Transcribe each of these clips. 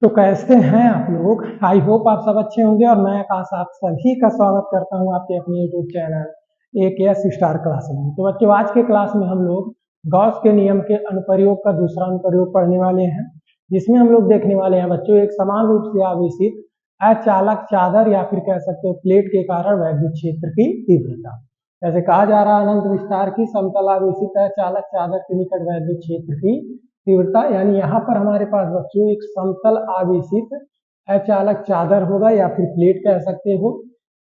तो कैसे हैं आप लोग? आई होप आप सब अच्छे होंगे और मैं आकाश आप सभी का स्वागत करता हूं आपके अपने YouTube channel AKS star class में। तो बच्चों, आज के क्लास में हम लोग गॉस के नियम के अनुप्रयोग का दूसरा अनुप्रयोग पढ़ने वाले हैं, जिसमें हम लोग देखने वाले हैं बच्चों एक समान रूप से आवेशित अचालक चादर या फिर कह सकते हो प्लेट के कारण वैद्युत क्षेत्र की तीव्रता। जैसे कहा जा रहा है अनंत विस्तार की समतल आवेशित अचालक चादर के निकट वैद्युत क्षेत्र की तीव्रता, यानी यहाँ पर हमारे पास बच्चों एक समतल आवेशित अचालक चादर होगा या फिर प्लेट कह सकते हो,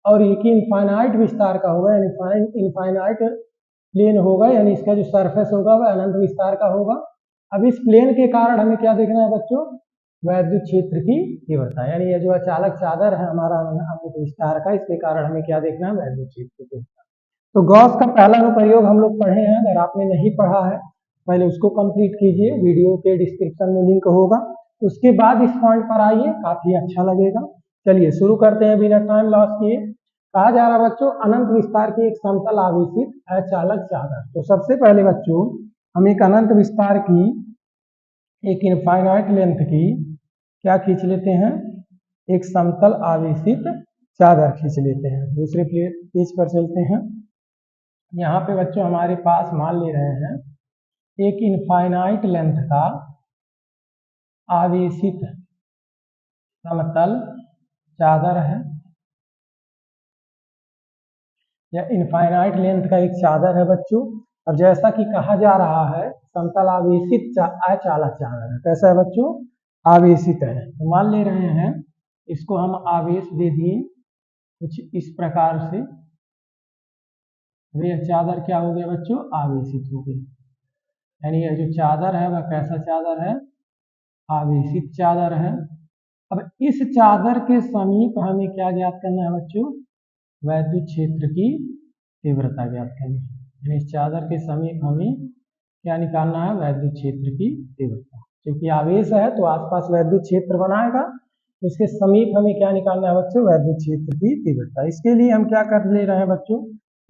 और एक इनफाइनाइट विस्तार का होगा, यानी इनफाइनाइट प्लेन होगा, यानी इसका जो सरफेस होगा वह अनंत विस्तार का होगा। अब इस प्लेन के कारण हमें क्या देखना है बच्चों? वैद्युत क्षेत्र की तीव्रता, यानी यह जो अचालक चादर है हमारा अनंत विस्तार का, इसके कारण हमें क्या देखना है? वैद्युत क्षेत्र की तीव्रता। तो गॉस का पहला अनुप्रयोग हम लोग पढ़े हैं, अगर आपने नहीं पढ़ा है पहले उसको कंप्लीट कीजिए, वीडियो के डिस्क्रिप्शन में लिंक होगा, उसके बाद इस पॉइंट पर आइए, काफी अच्छा लगेगा। चलिए शुरू करते हैं बिना टाइम लॉस किए। कहा जा रहा बच्चों अनंत विस्तार की एक समतल आवेशित अचालक चादर। तो सबसे पहले बच्चों हम एक अनंत विस्तार की एक इनफाइनाइट लेंथ की क्या खींच लेते हैं? एक समतल आवेशित चादर खींच लेते हैं। दूसरे पेज पर चलते हैं। यहाँ पे बच्चों हमारे पास मान ले रहे हैं एक इनफाइनाइट लेंथ का आवेशित समतल चादर है, यह इनफाइनाइट लेंथ का एक चादर है बच्चों। और जैसा कि कहा जा रहा है समतल आवेशित अचालक चादर है। कैसा है बच्चों? आवेशित है। तो मान ले रहे हैं इसको हम आवेश दे दिए कुछ इस प्रकार से, यह चादर क्या हो गया बच्चों? आवेशित हो गई। यानी यह जो चादर है वह कैसा चादर है? आवेशित चादर है। अब इस चादर के समीप हमें क्या ज्ञात करना है बच्चों? वैद्युत क्षेत्र की तीव्रता ज्ञात करनी है। यानी इस चादर के समीप हमें क्या निकालना है? वैद्युत क्षेत्र की तीव्रता। क्योंकि आवेश है तो आसपास वैद्युत क्षेत्र बनाएगा, तो इसके समीप हमें क्या निकालना है बच्चों? वैद्युत क्षेत्र की तीव्रता। इसके लिए हम क्या कर ले रहे हैं बच्चों?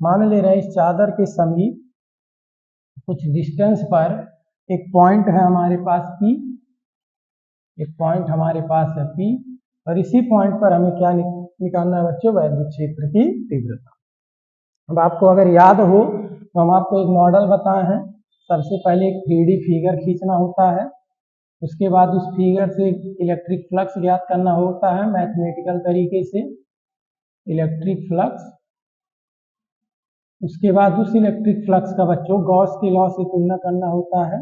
मान ले रहे हैं इस चादर के समीप कुछ डिस्टेंस पर एक पॉइंट है हमारे पास P, एक पॉइंट हमारे पास है P, और इसी पॉइंट पर हमें क्या निकालना है बच्चों? वैद्युत क्षेत्र की तीव्रता। अब आपको अगर याद हो तो हम आपको एक मॉडल बताए हैं। सबसे पहले एक 3D फिगर खींचना होता है, उसके बाद उस फिगर से इलेक्ट्रिक फ्लक्स ज्ञात करना होता है मैथमेटिकल तरीके से, इलेक्ट्रिक फ्लक्स। उसके बाद उस इलेक्ट्रिक फ्लक्स का बच्चों गॉस के लॉ से तुलना करना होता है,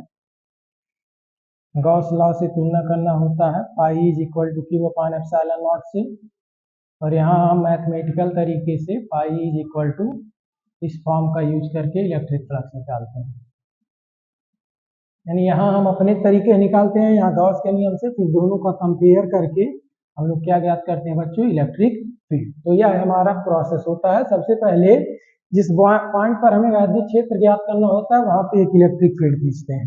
गॉस लॉ से तुलना करना होता है pi is equal to Q upon epsilon naught से। और यहाँ हम मैथमेटिकल तरीके से पाई इज इक्वल टू इस फॉर्म का यूज करके इलेक्ट्रिक फ्लक्स निकालते हैं। यानी यहाँ हम अपने तरीके निकालते हैं, यहाँ गॉस के नियम से, फिर दोनों का कंपेयर करके हम लोग क्या ज्ञात करते हैं बच्चों? Electric field. तो यह हमारा प्रोसेस होता है। सबसे पहले जिस पॉइंट पर हमें वैद्युत क्षेत्र ज्ञात करना होता है वहां पे एक इलेक्ट्रिक फील्ड खींचते हैं,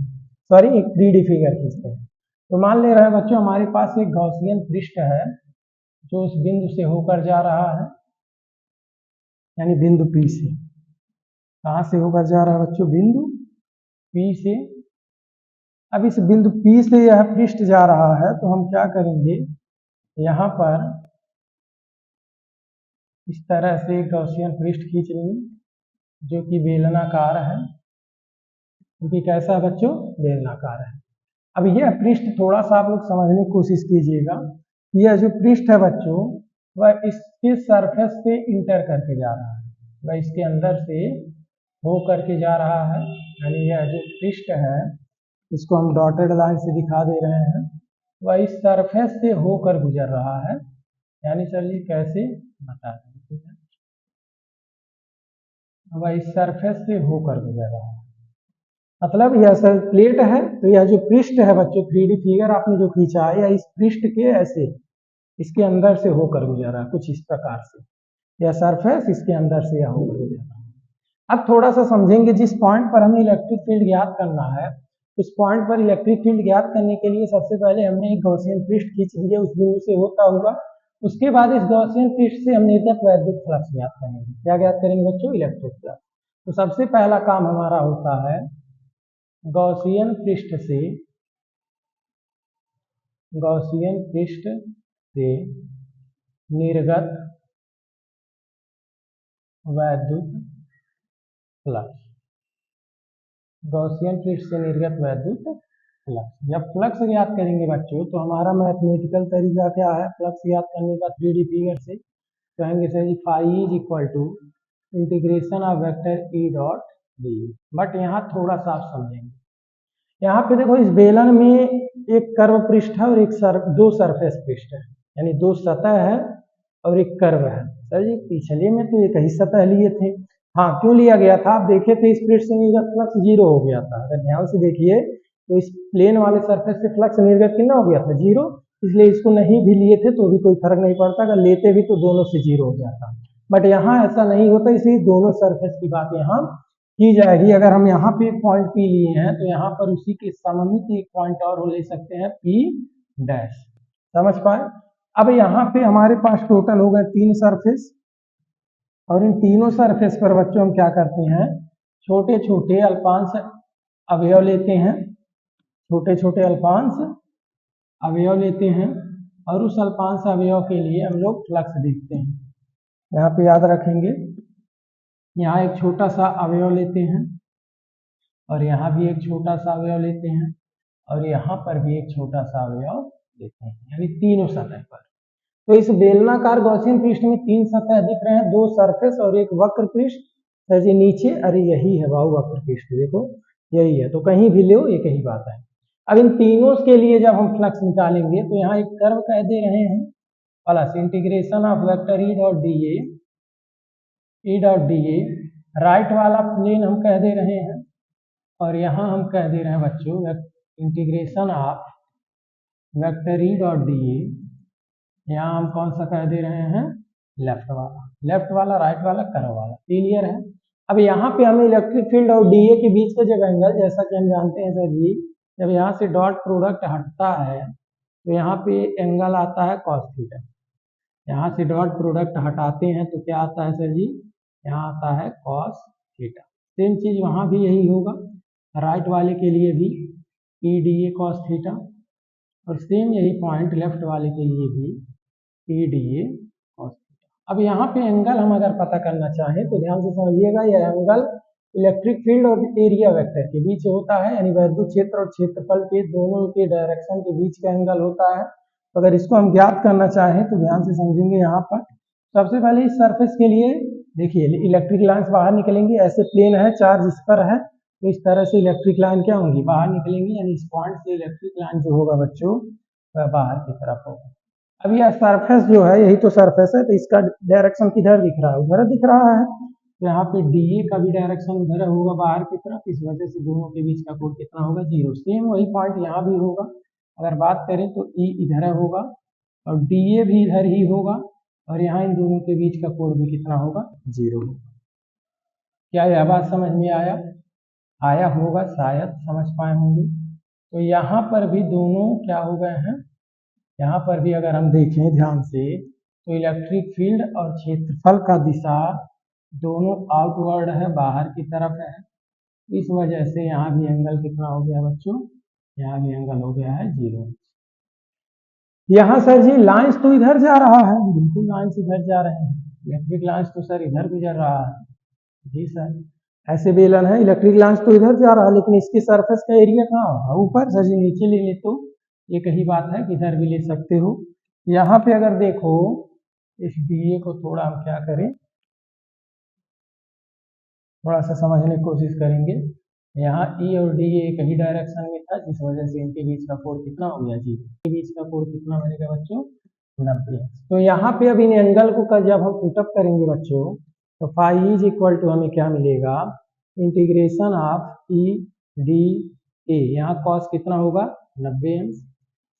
सॉरी एक 3D फिगर खींचते हैं। तो मान ले रहे हैं बच्चों हमारे पास एक गॉसियन पृष्ठ है जो उस बिंदु से होकर जा रहा है, यानी बिंदु P से। कहां से होकर जा रहा है बच्चों? बिंदु P से। अब इस बिंदु P से यह पृष्ठ जा रहा है, तो हम क्या करेंगे? यहाँ पर इस तरह से एक गॉसियन पृष्ठ खींच लेंगे जो कि बेलनाकार है, क्योंकि कैसा है बच्चों? बेलनाकार है। अब यह पृष्ठ थोड़ा सा आप लोग समझने की कोशिश कीजिएगा। यह जो पृष्ठ है बच्चों वह इसके सरफेस से इंटर करके जा रहा है, वह इसके अंदर से हो करके जा रहा है। यानी यह जो पृष्ठ है इसको हम डॉटेड लाइन से दिखा दे रहे हैं, वह इस सरफेस से होकर गुजर रहा है। यानी चलिए कैसे बता दें, वह इस सरफेस से होकर गुजर रहा है। मतलब यह सर प्लेट है, तो यह जो पृष्ठ है बच्चों 3D फिगर आपने जो खींचा है, या इस पृष्ठ के ऐसे इसके अंदर से होकर गुजर रहा है कुछ इस प्रकार से, यह सरफेस इसके अंदर से यह होकर गुजर रहा है। अब थोड़ा सा समझेंगे, जिस पॉइंट पर हमें इलेक्ट्रिक फील्ड ज्ञात करना है, उस पॉइंट पर इलेक्ट्रिक फील्ड ज्ञात करने के लिए सबसे पहले हमने एक गॉसियन पृष्ठ खींच लिया उस बिंदु से होता हुआ। उसके बाद इस गॉसियन पृष्ठ से हम निर्गत वैद्युत फ्लक्स ज्ञात करेंगे। क्या ज्ञात करेंगे बच्चों? Electric flux. तो सबसे पहला काम हमारा होता है गॉसियन पृष्ठ से गॉसियन पृष्ठ से निर्गत वैद्युत फ्लक्स, गॉसियन पृष्ठ से निर्गत वैद्युत फ्लक्स। जब फ्लक्स ज्ञात करेंगे बच्चों तो हमारा मैथमेटिकल तरीका क्या है, फ्लक्स ज्ञात करने का 3D फिगर से कहेंगे sir ji phi is equal to integration of vector E dot D. But यहाँ थोड़ा सा आप समझेंगे, यहाँ पे देखो इस बेलन में एक कर्व पृष्ठ है और दो सरफेस पृष्ठ है, यानी दो सतह है और एक कर्व है। सर जी पिछले में तो एक ही सतह लिए थे, हाँ क्यों लिया गया था, आप देखे थे इस पृष्ठ से निर्गत फ्लक्स 0 हो गया था। अगर ध्यान से देखिए तो इस प्लेन वाले सरफेस से फ्लक्स निर्गत कितना हो गया था 0, इसलिए इसको नहीं भी लिए थे तो भी कोई फर्क नहीं पड़ता, अगर लेते भी तो दोनों से 0 हो जाता। बट यहाँ ऐसा नहीं होता, इसलिए दोनों सरफेस की बात यहाँ की जाएगी। अगर हम यहाँ पे एक पॉइंट पी लिए हैं तो यहाँ पर उसी के सममित एक पॉइंट और ले सकते हैं पी डैश, समझ पाए। अब यहाँ पे हमारे पास टोटल हो गए 3 सरफेस, और इन तीनों सरफेस पर बच्चों हम क्या करते हैं, छोटे छोटे अल्पांश अवयव लेते हैं, छोटे छोटे अल्पांश अवयव लेते हैं और उस अल्पांश अवयव के लिए हम लोग फ्लक्स देखते हैं। यहाँ पे याद रखेंगे, यहाँ एक छोटा सा अवयव लेते हैं और यहाँ भी एक छोटा सा अवयव लेते हैं और यहाँ पर भी एक छोटा सा अवयव लेते हैं, यानी तीनों सतह पर। तो इस बेलनाकार गॉसियन पृष्ठ में 3 सतह दिख रहे हैं, 2 सरफेस और एक वक्र पृष्ठ। सर जी नीचे, अरे यही है बाहु वक्र पृष्ठ, देखो यही है, तो कहीं भी लो एक ही बात है। अब इन तीनों के लिए जब हम फ्लक्स निकालेंगे तो यहाँ एक कर्व कह दे रहे हैं plus integration of vector E dot D A, right वाला प्लेन हम कह दे रहे हैं और यहाँ हम कह दे रहे हैं बच्चों integration of vector E dot D A, यहाँ हम कौन सा कह दे रहे हैं, लेफ्ट वाला राइट वाला कर्व वाला, क्लियर है। अब यहाँ पे हमें इलेक्ट्रिक फील्ड और डीए के बीच का जब एंगल, जैसा कि हम जानते हैं सर जी, जब यहाँ से डॉट प्रोडक्ट हटता है तो यहाँ पे एंगल आता है कॉस थीटा। यहाँ से डॉट प्रोडक्ट हटाते हैं तो क्या आता है सर जी, यहाँ आता है कॉस थीटा। सेम चीज वहाँ भी यही होगा, राइट वाले के लिए भी E D A cos theta, और सेम यही पॉइंट लेफ्ट वाले के लिए भी E D A cos theta. अब यहाँ पे एंगल हम अगर पता करना चाहें तो ध्यान से समझिएगा, यह एंगल इलेक्ट्रिक फील्ड और एरिया वेक्टर के बीच होता है, यानी वैद्युत क्षेत्र और क्षेत्रफल के दोनों के डायरेक्शन के बीच का एंगल होता है। तो अगर इसको हम ज्ञात करना चाहें तो ध्यान से समझेंगे, यहाँ पर सबसे पहले इस सरफेस के लिए देखिए इलेक्ट्रिक लाइन्स बाहर निकलेंगी, ऐसे प्लेन है, चार्ज इस पर है, तो इस तरह से इलेक्ट्रिक लाइन क्या होंगी, बाहर निकलेंगी, यानी इस पॉइंट से इलेक्ट्रिक लाइन जो होगा बच्चों वह बाहर की तरफ होगा। अब यह सरफेस जो है, यही तो सरफेस है, तो इसका डायरेक्शन किधर दिख रहा है, उधर दिख रहा है, तो यहाँ पे डीए का भी डायरेक्शन उधर होगा बाहर की तरफ, इस वजह से दोनों के बीच का कोण कितना होगा 0। सेम वही पॉइंट यहाँ भी होगा, अगर बात करें तो ई इधर होगा और डीए भी इधर ही होगा, और यहाँ इन दोनों के बीच का कोण भी कितना होगा 0 होगा। क्या यह बात समझ में आया होगा, शायद समझ पाए होंगे। तो यहाँ पर भी दोनों क्या हो गए हैं, यहाँ पर भी अगर हम देखें ध्यान से तो इलेक्ट्रिक फील्ड और क्षेत्रफल का दिशा दोनों आउटवर्ड है, बाहर की तरफ है, इस वजह से यहाँ भी एंगल कितना हो गया बच्चों, यहाँ भी एंगल हो गया है 0। यहाँ सर जी लाइंस तो इधर जा रहा है, बिल्कुल लाइंस इधर जा रहे हैं, इलेक्ट्रिक लाइंस तो सर इधर गुजर रहा है, जी सर ऐसे बेलन है, इलेक्ट्रिक लाइंस तो इधर जा रहा है, लेकिन इसकी सरफेस का एरिया कहाँ होगा, ऊपर। सर जी नीचे ले ले तो एक ही बात है कि इधर भी ले सकते हो। यहाँ पे अगर देखो इस डीए को थोड़ा हम क्या करें, थोड़ा सा समझने की कोशिश करेंगे। यहाँ ई और डी एक ही डायरेक्शन में था, जिस वजह से इनके बीच का कोण कितना हो गया जी, इनके बीच का कोण कितना बनेगा बच्चों 90। तो यहाँ पे अब इन एंगल को जब हम पुटअप करेंगे बच्चों तो फाई इज इक्वल टू हमें क्या मिलेगा, integration of E D A, यहाँ कॉस कितना होगा 90 अंश।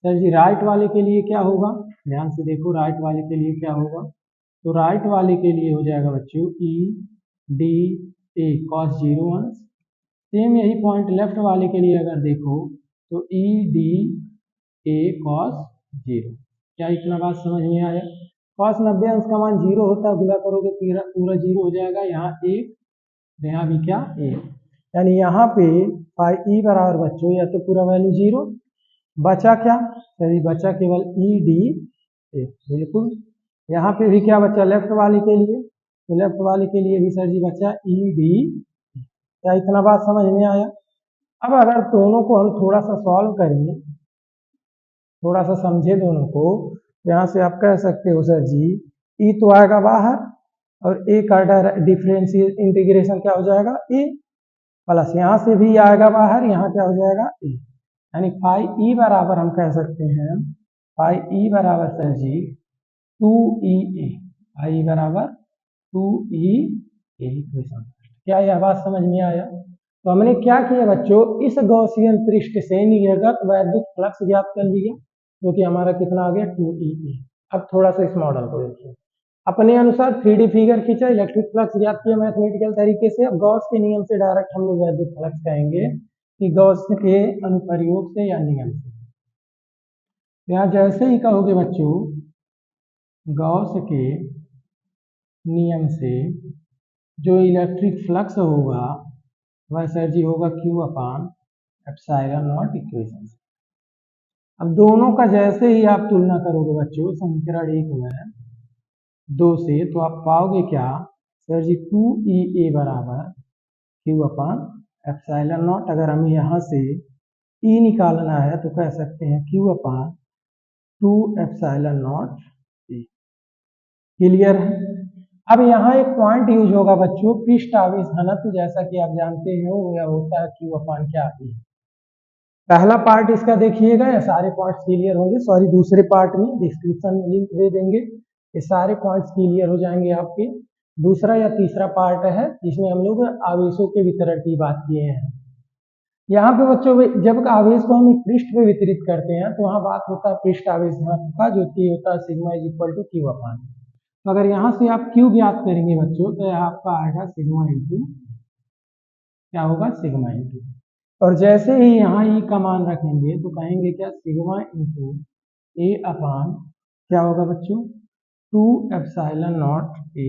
सर जी राइट वाले के लिए क्या होगा, ध्यान से देखो राइट वाले के लिए क्या होगा, तो राइट वाले के लिए हो जाएगा बच्चों ई डी ए कॉस 0 अंश। सेम यही पॉइंट लेफ्ट वाले के लिए अगर देखो तो ई डी ए कॉस 0। क्या इतना बात समझ में आया, कॉस 90 अंश का मान 0 होता है, गुना करोगे पूरा 0 हो जाएगा, यहाँ 1, यहाँ भी क्या 1, यानी यहाँ पे फाई ई बराबर बच्चों या तो पूरा वैल्यू 0 बचा क्या? चलिए बचा केवल ED ए, बिल्कुल। यहाँ पे भी क्या बचा लेफ्ट वाले के लिए? तो लेफ्ट वाले के लिए भी सर जी बचा ED। क्या इतना बात समझ में आया? अब अगर दोनों को हम थोड़ा सा सॉल्व करें, थोड़ा सा समझे दोनों को, तो यहाँ से आप कह सकते हो सर जी E तो आएगा बाहर और A का डिफरेंशियल इंटीग्रेशन क्या हो जाएगा? A प्लस यहाँ से भी आएगा बाहर, यहाँ क्या हो जाएगा? A। यानी फाई E बराबर हम कह सकते हैं, फाई E बराबर सर जी 2EA, फाई E बराबर 2EA। क्या यह बात समझ में आया? तो हमने क्या किया बच्चों, इस गॉसियन पृष्ठ से निर्गत वैद्युत फ्लक्स ज्ञात कर लिया, जो कि हमारा कितना आ गया? 2EA। अब थोड़ा सा इस मॉडल को देखिए, अपने अनुसार 3D फिगर खींचा, इलेक्ट्रिक फ्लक्स ज्ञात किया मैथमेटिकल तरीके से। अब गॉस के नियम से डायरेक्ट हम लोग वैद्युत फ्लक्स कहेंगे कि गॉस के अनुप्रयोग से या नियम से। यहाँ जैसे ही कहोगे बच्चों गॉस के नियम से जो इलेक्ट्रिक फ्लक्स होगा वह सर जी होगा Q upon epsilon not equation. अब दोनों का जैसे ही आप तुलना करोगे बच्चों समीकरण 1 में 2 से, तो आप पाओगे क्या सर जी? 2EA बराबर Q अपान एप्सिलॉन नॉट। अगर हमें यहाँ से E निकालना है तो कह सकते हैं Q upon 2 epsilon not E। Clear है? अब यहाँ एक पॉइंट यूज होगा बच्चों, पृष्ठ आवेश घनत्व, जैसा कि आप जानते हो यह होता है Q अपान क्या E। पहला पार्ट इसका देखिएगा, या सारे पॉइंट्स क्लियर होंगे, सॉरी दूसरे पार्ट में डिस्क्रिप्शन में लिंक दे देंगे, ये सारे पॉइंट्स क्लियर हो जाएंगे आपके। दूसरा या तीसरा पार्ट है जिसमें हम लोग आवेशों के वितरण की बात किए हैं। यहाँ पे बच्चों जब आवेश को हम पृष्ठ पे वितरित करते हैं तो वहाँ बात होता है पृष्ठ आवेश घनत्व का, जो कि होता है sigma is equal to Q upon. तो अगर यहाँ से आप Q ज्ञात करेंगे बच्चों तो आपका आएगा सिग्मा इंटू, क्या होगा? Sigma into. और जैसे ही यहाँ E का मान रखेंगे तो कहेंगे क्या? सिग्मा इंटू A अपान क्या होगा बच्चों? 2 एप्सिलॉन नॉट A।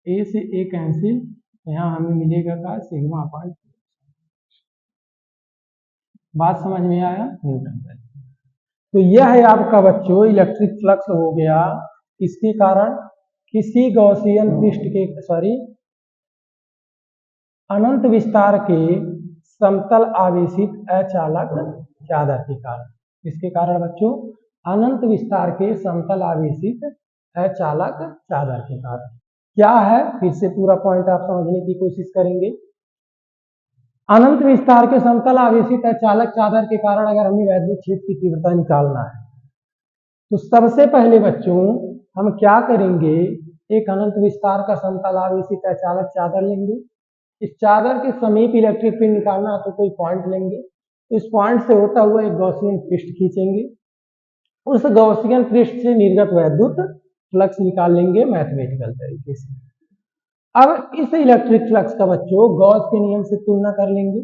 A से A कैंसिल, यहाँ हमें मिलेगा का सिग्मा अपान। बात समझ में आया? न्यूटन का। तो यह है आपका बच्चों इलेक्ट्रिक फ्लक्स हो गया, किसके कारण? किसी गॉसियन पृष्ठ के, सॉरी अनंत विस्तार के समतल आवेशित अचालक चादर के कारण। किसके कारण बच्चों? अनंत विस्तार के समतल आवेशित अचालक चादर के कारण। क्या है? फिर से पूरा पॉइंट आप समझने की कोशिश करेंगे। अनंत विस्तार के समतल आवेशित अचालक चादर के कारण अगर हमें वैद्युत क्षेत्र की तीव्रता निकालना है तो सबसे पहले बच्चों हम क्या करेंगे, एक अनंत विस्तार का समतल आवेशित अचालक चादर लेंगे, इस चादर के समीप इलेक्ट्रिक फील्ड निकालना है तो कोई पॉइंट लेंगे, इस पॉइंट से होता हुआ एक गॉसियन पृष्ठ खींचेंगे, उस गॉसियन पृष्ठ से निर्गत वैद्युत फ्लक्स निकाल लेंगे मैथमेटिकल तरीके से। अब इस इलेक्ट्रिक फ्लक्स का बच्चों गॉस के नियम से तुलना कर लेंगे।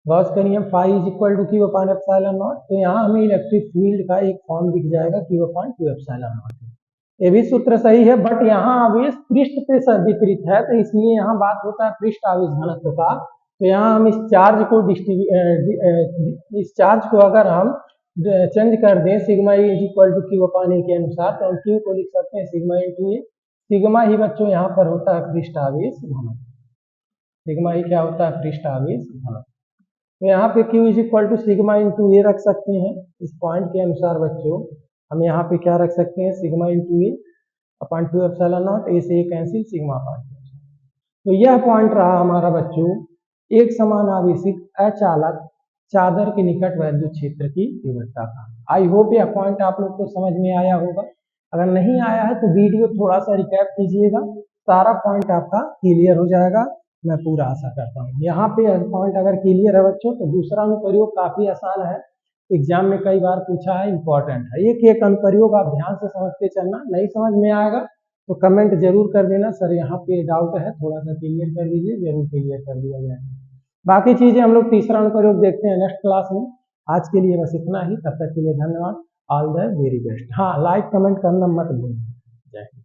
गॉस का नियम phi is equal to Q upon epsilon naught. तो यहाँ हमें इलेक्ट्रिक फील्ड का एक फॉर्म दिख जाएगा Q अपान 2 एप्सिलॉन नॉट। ये भी सूत्र सही है, बट यहाँ आवेश पृष्ठ पे वितरित है तो इसलिए यहाँ बात होता है पृष्ठ आवेश घनत्व का। तो यहाँ हम इस चार्ज को अगर हम चेंज कर दें sigma is equal to Q upon A के अनुसार, तो हम Q को लिख सकते हैं सिग्मा इंटू A। सिग्मा ही बच्चों यहाँ पर होता है पृष्ठ आवेश घनत्व। सिग्मा ही क्या होता है? पृष्ठ आवेश घनत्व। तो यहाँ पे Q is equal to sigma into A रख सकते हैं। इस पॉइंट के अनुसार बच्चों हम यहाँ पे क्या रख सकते हैं? Sigma into A upon 2 epsilon naught, A से ए कैंसिल, सिग्मा अपान। तो यह पॉइंट रहा हमारा बच्चों एक समान आवेशित अचालक चादर के निकट वैद्युत क्षेत्र की तीव्रता का। आई होप यह पॉइंट आप लोग को समझ में आया होगा। अगर नहीं आया है तो वीडियो थोड़ा सा रिकैप कीजिएगा, सारा पॉइंट आपका क्लियर हो जाएगा, मैं पूरा आशा करता हूँ। यहाँ पे पॉइंट अगर क्लियर है बच्चों तो दूसरा अनुप्रयोग काफी आसान है, एग्जाम में कई बार पूछा है, इंपॉर्टेंट है। एक अनुप्रयोग आप ध्यान से समझते चलना, नहीं समझ में आएगा तो कमेंट जरूर कर देना, सर यहाँ पे डाउट है थोड़ा सा क्लियर कर लीजिए, जरूर क्लियर कर दिया जाएगा। बाकी चीजें हम लोग तीसरा अनुप्रयोग देखते हैं नेक्स्ट क्लास में। आज के लिए बस इतना ही, तब तक के लिए धन्यवाद, ऑल द वेरी बेस्ट। हाँ, लाइक कमेंट करना मत भूलिए। जय हिंद।